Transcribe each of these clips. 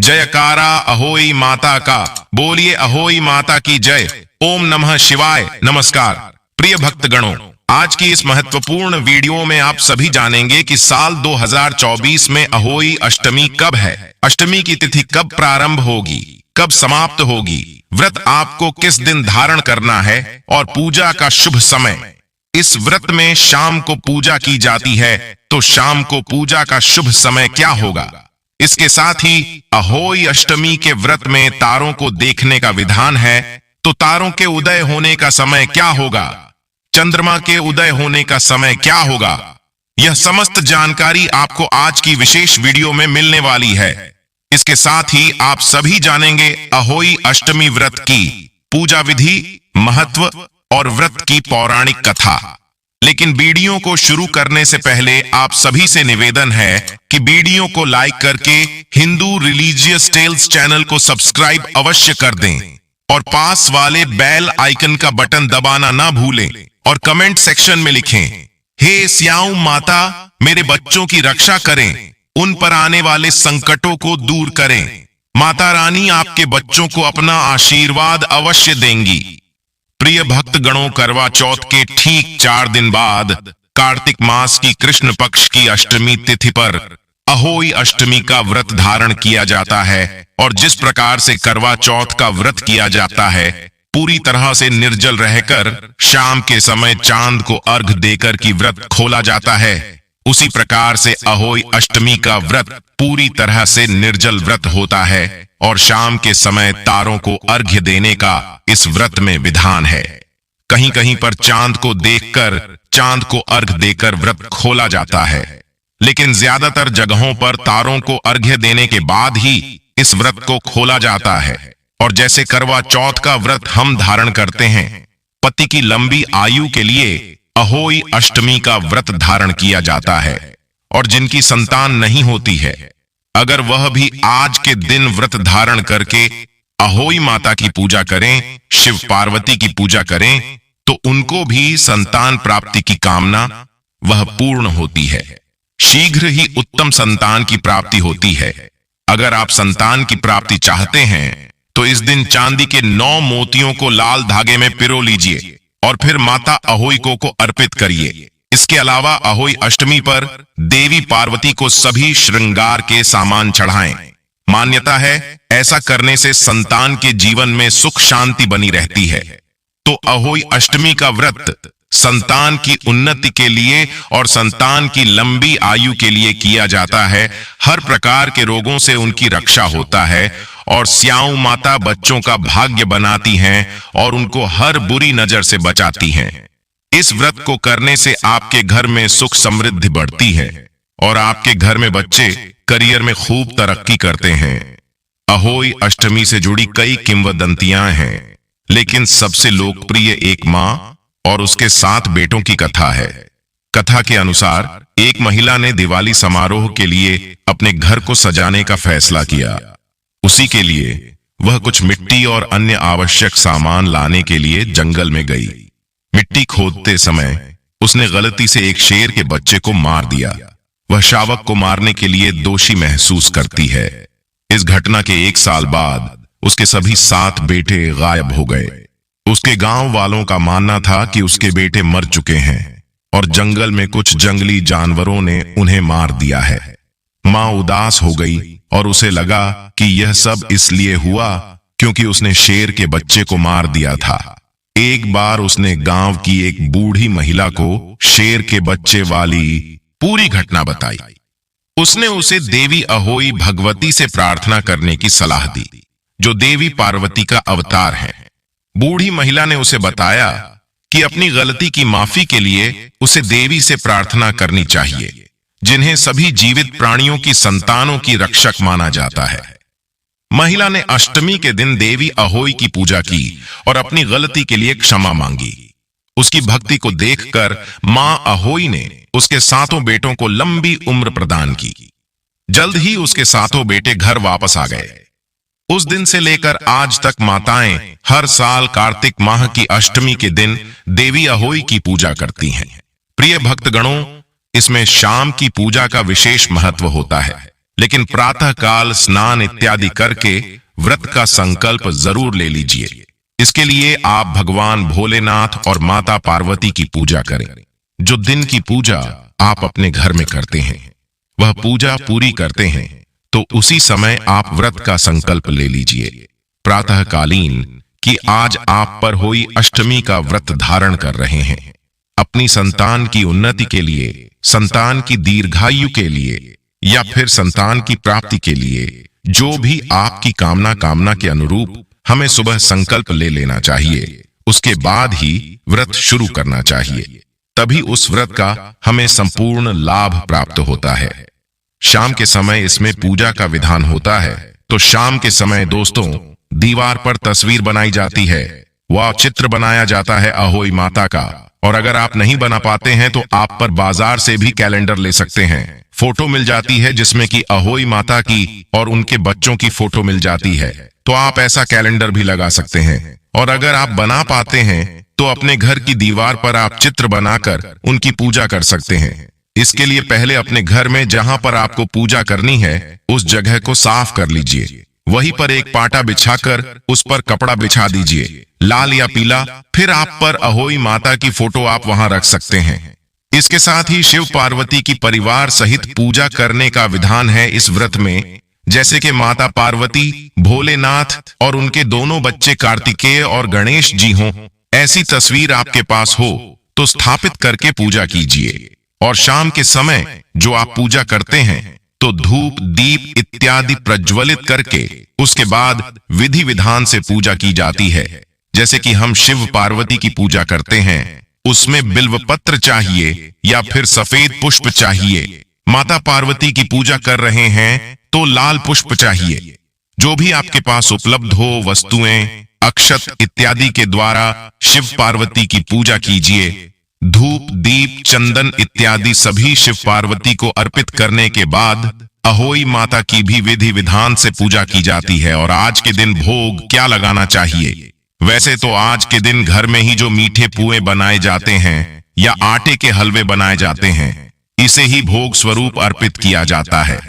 जयकारा अहोई माता का, बोलिए अहोई माता की जय। ओम नमः शिवाय। नमस्कार प्रिय भक्तगणों, आज की इस महत्वपूर्ण वीडियो में आप सभी जानेंगे कि साल 2024 में अहोई अष्टमी कब है, अष्टमी की तिथि कब प्रारंभ होगी, कब समाप्त होगी, व्रत आपको किस दिन धारण करना है और पूजा का शुभ समय। इस व्रत में शाम को पूजा की जाती है, तो शाम को पूजा का शुभ समय क्या होगा। इसके साथ ही अहोई अष्टमी के व्रत में तारों को देखने का विधान है, तो तारों के उदय होने का समय क्या होगा, चंद्रमा के उदय होने का समय क्या होगा। यह समस्त जानकारी आपको आज की विशेष वीडियो में मिलने वाली है। इसके साथ ही आप सभी जानेंगे अहोई अष्टमी व्रत की पूजा विधि, महत्व और व्रत की पौराणिक कथा। लेकिन वीडियो को शुरू करने से पहले आप सभी से निवेदन है कि वीडियो को लाइक करके हिंदू रिलीजियस टेल्स चैनल को सब्सक्राइब अवश्य कर दें और पास वाले बेल आइकन का बटन दबाना ना भूलें और कमेंट सेक्शन में लिखें, हे स्याऊ माता मेरे बच्चों की रक्षा करें, उन पर आने वाले संकटों को दूर करें। माता रानी आपके बच्चों को अपना आशीर्वाद अवश्य देंगी। प्रिय भक्तगणों, करवा चौथ के ठीक 4 दिन बाद कार्तिक मास की कृष्ण पक्ष की अष्टमी तिथि पर अहोई अष्टमी का व्रत धारण किया जाता है। और जिस प्रकार से करवा चौथ का व्रत किया जाता है, पूरी तरह से निर्जल रहकर शाम के समय चांद को अर्घ देकर की व्रत खोला जाता है, उसी प्रकार से अहोई अष्टमी का व्रत पूरी तरह से निर्जल व्रत होता है और शाम के समय तारों को अर्घ्य देने का इस व्रत में विधान है। कहीं कहीं पर चांद को देखकर चांद को अर्घ देकर व्रत खोला जाता है, लेकिन ज्यादातर जगहों पर तारों को अर्घ्य देने के बाद ही इस व्रत को खोला जाता है। और जैसे करवा चौथ का व्रत हम धारण करते हैं, पति की लंबी आयु के लिए अहोई अष्टमी का व्रत धारण किया जाता है। और जिनकी संतान नहीं होती है, अगर वह भी आज के दिन व्रत धारण करके अहोई माता की पूजा करें, शिव पार्वती की पूजा करें, तो उनको भी संतान प्राप्ति की कामना वह पूर्ण होती है। शीघ्र ही उत्तम संतान की प्राप्ति होती है। अगर आप संतान की प्राप्ति चाहते हैं तो इस दिन चांदी के 9 मोतियों को लाल धागे में पिरो लीजिए और फिर माता अहोई को अर्पित करिए। इसके अलावा अहोई अष्टमी पर देवी पार्वती को सभी श्रृंगार के सामान चढ़ाएं। मान्यता है ऐसा करने से संतान के जीवन में सुख शांति बनी रहती है। तो अहोई अष्टमी का व्रत संतान की उन्नति के लिए और संतान की लंबी आयु के लिए किया जाता है। हर प्रकार के रोगों से उनकी रक्षा होता है और स्याऊ माता बच्चों का भाग्य बनाती हैं और उनको हर बुरी नजर से बचाती हैं। इस व्रत को करने से आपके घर में सुख समृद्धि बढ़ती है और आपके घर में बच्चे करियर में खूब तरक्की करते हैं। अहोई अष्टमी से जुड़ी कई किंवदंतियां हैं, लेकिन सबसे लोकप्रिय एक मां और उसके 7 बेटों की कथा है। कथा के अनुसार एक महिला ने दिवाली समारोह के लिए अपने घर को सजाने का फैसला किया। उसी के लिए वह कुछ मिट्टी और अन्य आवश्यक सामान लाने के लिए जंगल में गई। मिट्टी खोदते समय उसने गलती से एक शेर के बच्चे को मार दिया। वह शावक को मारने के लिए दोषी महसूस करती है। इस घटना के 1 साल बाद उसके सभी 7 बेटे गायब हो गए। उसके गांव वालों का मानना था कि उसके बेटे मर चुके हैं और जंगल में कुछ जंगली जानवरों ने उन्हें मार दिया है। मां उदास हो गई और उसे लगा कि यह सब इसलिए हुआ क्योंकि उसने शेर के बच्चे को मार दिया था। एक बार उसने गांव की एक बूढ़ी महिला को शेर के बच्चे वाली पूरी घटना बताई। उसने उसे देवी अहोई भगवती से प्रार्थना करने की सलाह दी, जो देवी पार्वती का अवतार है। बूढ़ी महिला ने उसे बताया कि अपनी गलती की माफी के लिए उसे देवी से प्रार्थना करनी चाहिए, जिन्हें सभी जीवित प्राणियों की संतानों की रक्षक माना जाता है। महिला ने अष्टमी के दिन देवी अहोई की पूजा की और अपनी गलती के लिए क्षमा मांगी। उसकी भक्ति को देखकर मां अहोई ने उसके 7 बेटों को लंबी उम्र प्रदान की। जल्द ही उसके 7 बेटे घर वापस आ गए। उस दिन से लेकर आज तक माताएं हर साल कार्तिक माह की अष्टमी के दिन देवी अहोई की पूजा करती हैं। प्रिय भक्तगणों, इसमें शाम की पूजा का विशेष महत्व होता है, लेकिन प्रातः काल स्नान इत्यादि करके व्रत का संकल्प जरूर ले लीजिए। इसके लिए आप भगवान भोलेनाथ और माता पार्वती की पूजा करें। जो दिन की पूजा आप अपने घर में करते हैं वह पूजा पूरी करते हैं तो उसी समय आप व्रत का संकल्प ले लीजिए प्रातःकालीन कि आज आप पर हुई अष्टमी का व्रत धारण कर रहे हैं। अपनी संतान की उन्नति के लिए, संतान की दीर्घायु के लिए या फिर संतान की प्राप्ति के लिए जो भी आपकी कामना के अनुरूप हमें सुबह संकल्प ले लेना चाहिए। उसके बाद ही व्रत शुरू करना चाहिए, तभी उस व्रत का हमें संपूर्ण लाभ प्राप्त होता है। शाम के समय इसमें पूजा का विधान होता है। तो शाम के समय दोस्तों दीवार पर तस्वीर बनाई जाती है, वह चित्र बनाया जाता है अहोई माता का। और अगर आप नहीं बना पाते हैं तो आप पर बाजार से भी कैलेंडर ले सकते हैं। फोटो मिल जाती है जिसमें कि अहोई माता की और उनके बच्चों की फोटो मिल जाती है, तो आप ऐसा कैलेंडर भी लगा सकते हैं। और अगर आप बना पाते हैं तो अपने घर की दीवार पर आप चित्र बनाकर उनकी पूजा कर सकते हैं। इसके लिए पहले अपने घर में जहां पर आपको पूजा करनी है उस जगह को साफ कर लीजिए। वहीं पर एक पाटा बिछाकर उस पर कपड़ा बिछा दीजिए, लाल या पीला। फिर आप पर अहोई माता की फोटो आप वहां रख सकते हैं। इसके साथ ही शिव पार्वती की परिवार सहित पूजा करने का विधान है इस व्रत में। जैसे कि माता पार्वती, भोलेनाथ और उनके दोनों बच्चे कार्तिकेय और गणेश जी हों, ऐसी तस्वीर आपके पास हो तो स्थापित करके पूजा कीजिए। और शाम के समय जो आप पूजा करते हैं तो धूप, दीप इत्यादि प्रज्वलित करके उसके बाद विधि विधान से पूजा की जाती है। जैसे कि हम शिव पार्वती की पूजा करते हैं, उसमें बिल्व पत्र चाहिए या फिर सफेद पुष्प चाहिए। माता पार्वती की पूजा कर रहे हैं तो लाल पुष्प चाहिए। जो भी आपके पास उपलब्ध हो वस्तुएं, अक्षत इत्यादि के द्वारा शिव पार्वती की पूजा कीजिए। धूप, दीप, चंदन इत्यादि सभी शिव पार्वती को अर्पित करने के बाद अहोई माता की भी विधि विधान से पूजा की जाती है। और आज के दिन भोग क्या लगाना चाहिए? वैसे तो आज के दिन घर में ही जो मीठे पुए बनाए जाते हैं या आटे के हलवे बनाए जाते हैं, इसे ही भोग स्वरूप अर्पित किया जाता है।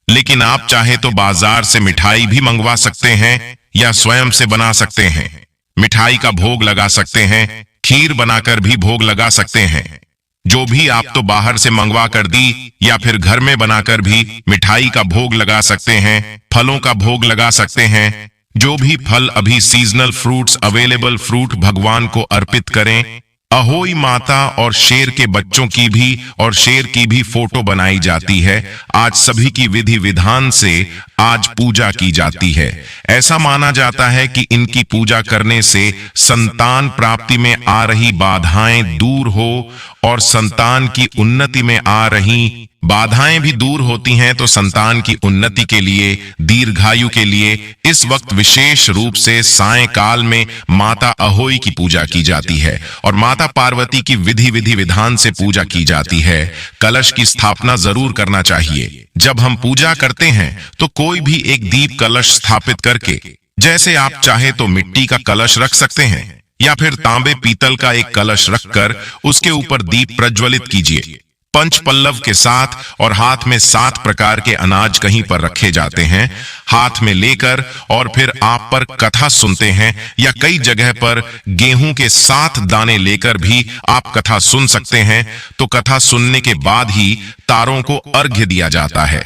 लेकिन आप चाहे तो बाजार से मिठाई भी मंगवा सकते हैं या स्वयं से बना सकते हैं। मिठाई का भोग लगा सकते हैं, खीर बनाकर भी भोग लगा सकते हैं। जो भी आप तो बाहर से मंगवा कर दी या फिर घर में बनाकर भी मिठाई का भोग लगा सकते हैं, फलों का भोग लगा सकते हैं। जो भी फल अभी सीजनल फ्रूट्स अवेलेबल फ्रूट भगवान को अर्पित करें। अहोई माता और शेर के बच्चों की भी और शेर की भी फोटो बनाई जाती है। आज सभी की विधि विधान से आज पूजा की जाती है। ऐसा माना जाता है कि इनकी पूजा करने से संतान प्राप्ति में आ रही बाधाएं दूर हो और संतान की उन्नति में आ रही बाधाएं भी दूर होती हैं। तो संतान की उन्नति के लिए, दीर्घायु के लिए इस वक्त विशेष रूप से सायंकाल में माता अहोई की पूजा की जाती है और माता पार्वती की विधि विधान से पूजा की जाती है। कलश की स्थापना जरूर करना चाहिए। जब हम पूजा करते हैं तो कोई भी एक दीप कलश स्थापित करके, जैसे आप चाहे तो मिट्टी का कलश रख सकते हैं या फिर तांबे पीतल का एक कलश रखकर उसके ऊपर दीप प्रज्वलित कीजिए पंच पल्लव के साथ। और हाथ में 7 प्रकार के अनाज कहीं पर रखे जाते हैं, हाथ में लेकर और फिर आप पर कथा सुनते हैं। या कई जगह पर गेहूं के 7 दाने लेकर भी आप कथा सुन सकते हैं। तो कथा सुनने के बाद ही तारों को अर्घ्य दिया जाता है।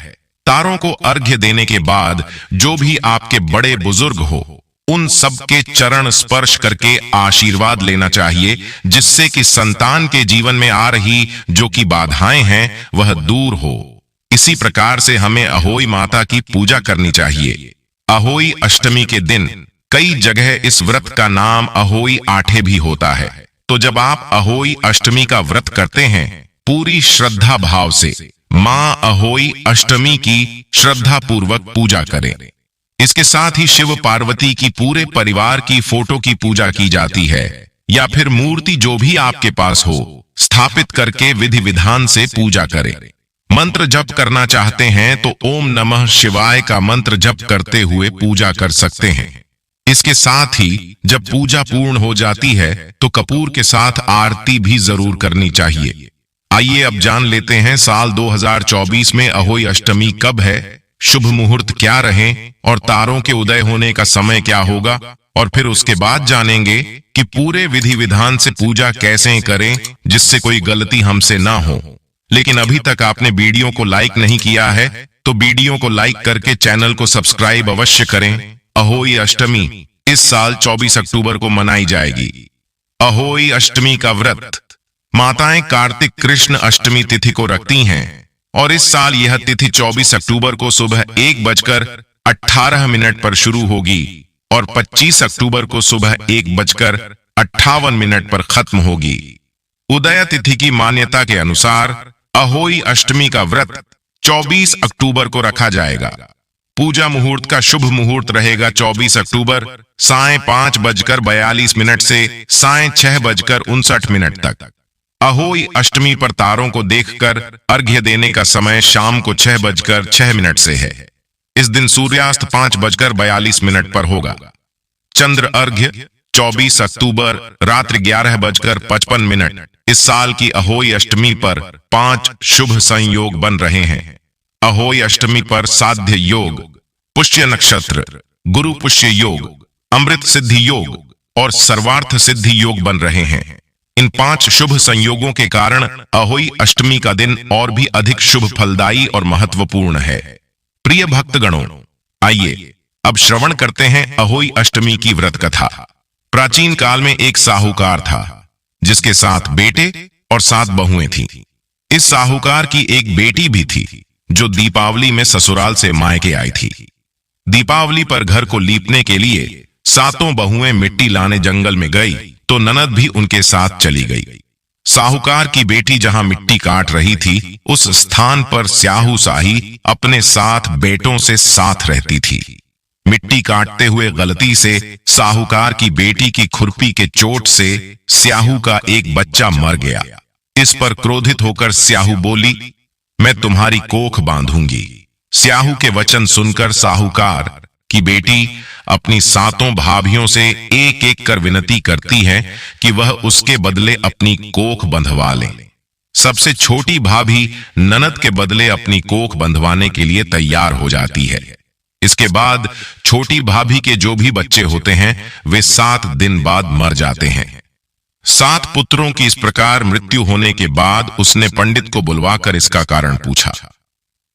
तारों को अर्घ्य देने के बाद जो भी आपके बड़े बुजुर्ग हो उन सब के चरण स्पर्श करके आशीर्वाद लेना चाहिए, जिससे कि संतान के जीवन में आ रही जो कि बाधाएं हैं वह दूर हो। इसी प्रकार से हमें अहोई माता की पूजा करनी चाहिए। अहोई अष्टमी के दिन कई जगह इस व्रत का नाम अहोई आठे भी होता है। तो जब आप अहोई अष्टमी का व्रत करते हैं पूरी श्रद्धा भाव से मां अहोई अष्टमी की श्रद्धा पूर्वक पूजा करें। इसके साथ ही शिव पार्वती की पूरे परिवार की फोटो की पूजा की जाती है या फिर मूर्ति जो भी आपके पास हो स्थापित करके विधि विधान से पूजा करें। मंत्र जप करना चाहते हैं तो ओम नमः शिवाय का मंत्र जप करते हुए पूजा कर सकते हैं। इसके साथ ही जब पूजा पूर्ण हो जाती है तो कपूर के साथ आरती भी जरूर करनी चाहिए। आइए अब जान लेते हैं साल 2024 में अहोई अष्टमी कब है। शुभ मुहूर्त क्या रहे और तारों के उदय होने का समय क्या होगा, और फिर उसके बाद जानेंगे कि पूरे विधि विधान से पूजा कैसे करें जिससे कोई गलती हमसे ना हो। लेकिन अभी तक आपने वीडियो को लाइक नहीं किया है तो वीडियो को लाइक करके चैनल को सब्सक्राइब अवश्य करें। अहोई अष्टमी इस साल 24 अक्टूबर को मनाई जाएगी। अहोई अष्टमी का व्रत माताएं कार्तिक कृष्ण अष्टमी तिथि को रखती हैं और इस साल यह तिथि 24 अक्टूबर को सुबह 1:18 पर शुरू होगी और 25 अक्टूबर को सुबह 1:58 पर खत्म होगी। उदय तिथि की मान्यता के अनुसार अहोई अष्टमी का व्रत 24 अक्टूबर को रखा जाएगा। पूजा मुहूर्त का शुभ मुहूर्त रहेगा 24 अक्टूबर सायं 5:42 से सायं 6:59 तक। अहोई अष्टमी पर तारों को देखकर अर्घ्य देने का समय शाम को 6:06 से है। इस दिन सूर्यास्त 5:42 पर होगा। चंद्र अर्घ्य 24 अक्टूबर रात्रि 11:55। इस साल की अहोई अष्टमी पर 5 शुभ संयोग बन रहे हैं। अहोई अष्टमी पर साध्य योग, पुष्य नक्षत्र, गुरु पुष्य योग, अमृत सिद्धि योग और सर्वार्थ सिद्धि योग बन रहे हैं। इन 5 शुभ संयोगों के कारण अहोई अष्टमी का दिन और भी अधिक शुभ फलदायी और महत्वपूर्ण है। प्रिय भक्तगणों, आइए अब श्रवण करते हैं अहोई अष्टमी की व्रत कथा। प्राचीन काल में एक साहूकार था जिसके 7 बेटे और 7 बहुएं थीं। इस साहूकार की एक बेटी भी थी जो दीपावली में ससुराल से मायके आई थी। दीपावली पर घर को लीपने के लिए 7 बहुएं मिट्टी लाने जंगल में गई तो ननद भी उनके साथ चली गई। साहूकार की बेटी जहां मिट्टी काट रही थी उस स्थान पर स्याहू शाही अपने 7 बेटों से साथ रहती थी। मिट्टी काटते हुए गलती से साहूकार की बेटी की खुरपी के चोट से स्याहू का एक बच्चा मर गया। इस पर क्रोधित होकर स्याहू बोली, मैं तुम्हारी कोख बांधूंगी। स्याहू के वचन सुनकर साहूकार की बेटी अपनी 7 भाभियों से एक कर विनती करती है कि वह उसके बदले अपनी कोख बंधवा ले। सबसे छोटी भाभी ननद के बदले अपनी कोख बंधवाने के लिए तैयार हो जाती है। इसके बाद छोटी भाभी के जो भी बच्चे होते हैं वे 7 दिन बाद मर जाते हैं। 7 पुत्रों की इस प्रकार मृत्यु होने के बाद उसने पंडित को बुलवाकर इसका कारण पूछा।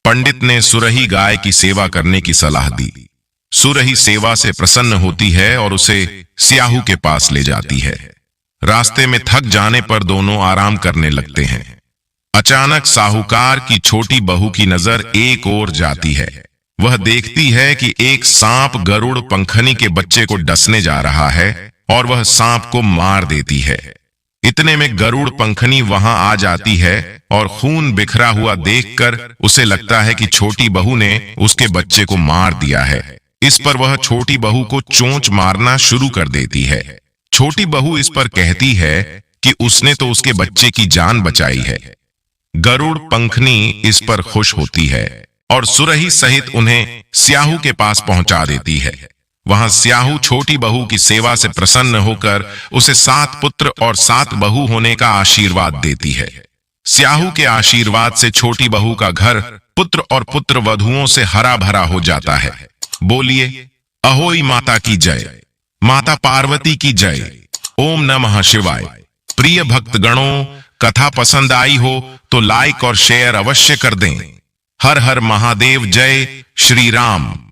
पंडित ने सुरही गाय की सेवा करने की सलाह दी। सुरही सेवा से प्रसन्न होती है और उसे स्याहू के पास ले जाती है। रास्ते में थक जाने पर दोनों आराम करने लगते हैं। अचानक साहूकार की छोटी बहू की नजर एक ओर जाती है। वह देखती है कि एक सांप गरुड़ पंखनी के बच्चे को डसने जा रहा है और वह सांप को मार देती है। इतने में गरुड़ पंखनी वहां आ जाती है और खून बिखरा हुआ देखकर उसे लगता है कि छोटी बहू ने उसके बच्चे को मार दिया है। इस पर वह छोटी बहू को चोंच मारना शुरू कर देती है। छोटी बहू इस पर कहती है कि उसने तो उसके बच्चे की जान बचाई है। गरुड़ पंखनी इस पर खुश होती है और सुरही सहित उन्हें स्याहू के पास पहुंचा देती है। वहां स्याहू छोटी बहू की सेवा से प्रसन्न होकर उसे 7 पुत्र और 7 बहू होने का आशीर्वाद देती है। स्याहू के आशीर्वाद से छोटी बहू का घर पुत्र और पुत्र वधुओं से हरा भरा हो जाता है। बोलिए अहोई माता की जय, माता पार्वती की जय। ओम नमः शिवाय। प्रिय भक्तगणों, कथा पसंद आई हो तो लाइक और शेयर अवश्य कर दें। हर हर महादेव। जय श्री राम।